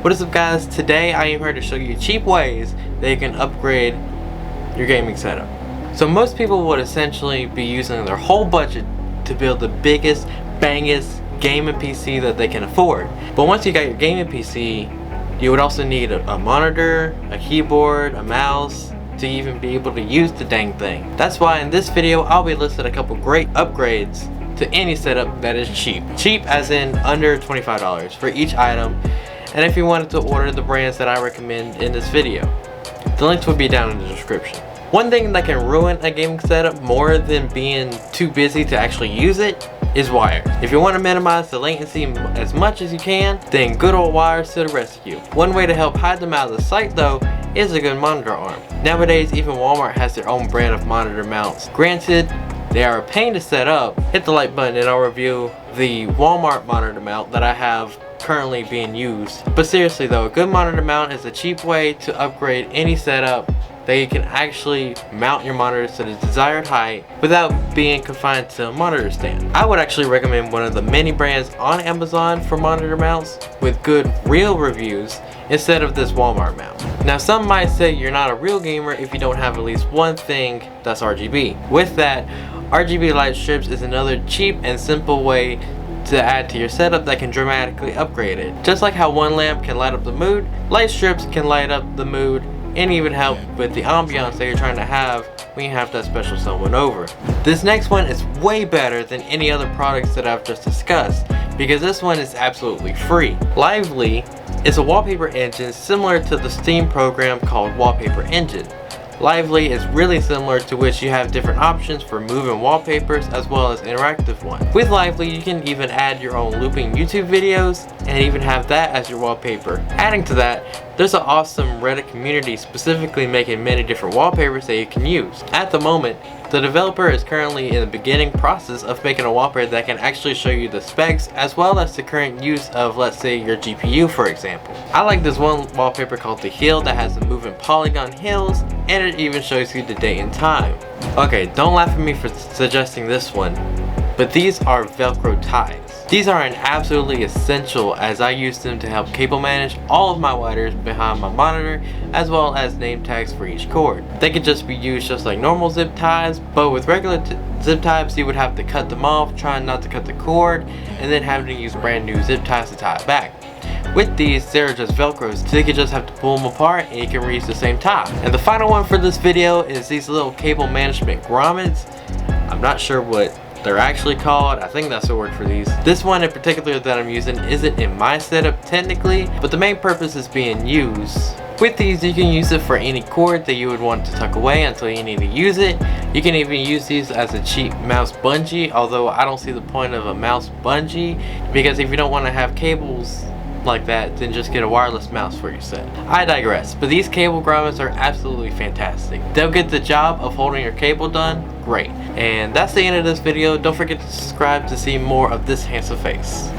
What is up guys, today I am here to show you cheap ways that you can upgrade your gaming setup. So most people would essentially be using their whole budget to build the biggest, bangest gaming PC that they can afford. But once you got your gaming PC, you would also need a monitor, a keyboard, a mouse, to even be able to use the dang thing. That's why in this video I'll be listing a couple great upgrades to any setup that is cheap. Cheap as in under $25 for each item. And if you wanted to order the brands that I recommend in this video, the links will be down in the description. One thing that can ruin a gaming setup more than being too busy to actually use it is wire. If you want to minimize the latency as much as you can, then good old wires to the rescue. One way to help hide them out of the sight though is a good monitor arm. Nowadays even Walmart has their own brand of monitor mounts. Granted, they are a pain to set up. Hit the like button and I'll review the Walmart monitor mount that I have currently being used. But seriously though, a good monitor mount is a cheap way to upgrade any setup that you can actually mount your monitors to the desired height without being confined to a monitor stand. I would actually recommend one of the many brands on Amazon for monitor mounts with good real reviews instead of this Walmart mount. Now some might say you're not a real gamer if you don't have at least one thing that's RGB. With that, RGB light strips is another cheap and simple way to add to your setup that can dramatically upgrade it. Just like how one lamp can light up the mood, light strips can light up the mood and even help with the ambiance that you're trying to have when you have that special someone over. This next one is way better than any other products that I've just discussed because this one is absolutely free. Lively is a wallpaper engine similar to the Steam program called Wallpaper Engine. Lively is really similar, to which you have different options for moving wallpapers as well as interactive ones. With Lively you can even add your own looping YouTube videos and even have that as your wallpaper. Adding to that, there's an awesome Reddit community specifically making many different wallpapers that you can use. At the moment, the developer is currently in the beginning process of making a wallpaper that can actually show you the specs as well as the current use of, let's say, your GPU for example. I like this one wallpaper called the Hill that has the moving polygon hills and it even shows you the date and time. Okay, don't laugh at me for suggesting this one, but these are Velcro Ties. These are an absolutely essential as I use them to help cable manage all of my wires behind my monitor as well as name tags for each cord. They could just be used just like normal zip ties, but with regular zip ties you would have to cut them off, trying not to cut the cord, and then having to use brand new zip ties to tie it back. With these, they're just Velcros, so you can just have to pull them apart and you can reuse the same tie. And the final one for this video is these little cable management grommets. I'm not sure what they're actually called. I think that's the word for these. This one in particular that I'm using isn't in my setup technically, but the main purpose is being used. With these you can use it for any cord that you would want to tuck away until you need to use it. You can even use these as a cheap mouse bungee, although I don't see the point of a mouse bungee because if you don't want to have cables like that, then just get a wireless mouse for your set. I digress, but these cable grommets are absolutely fantastic. They'll get the job of holding your cable done great. And that's the end of this video. Don't forget to subscribe to see more of this handsome face.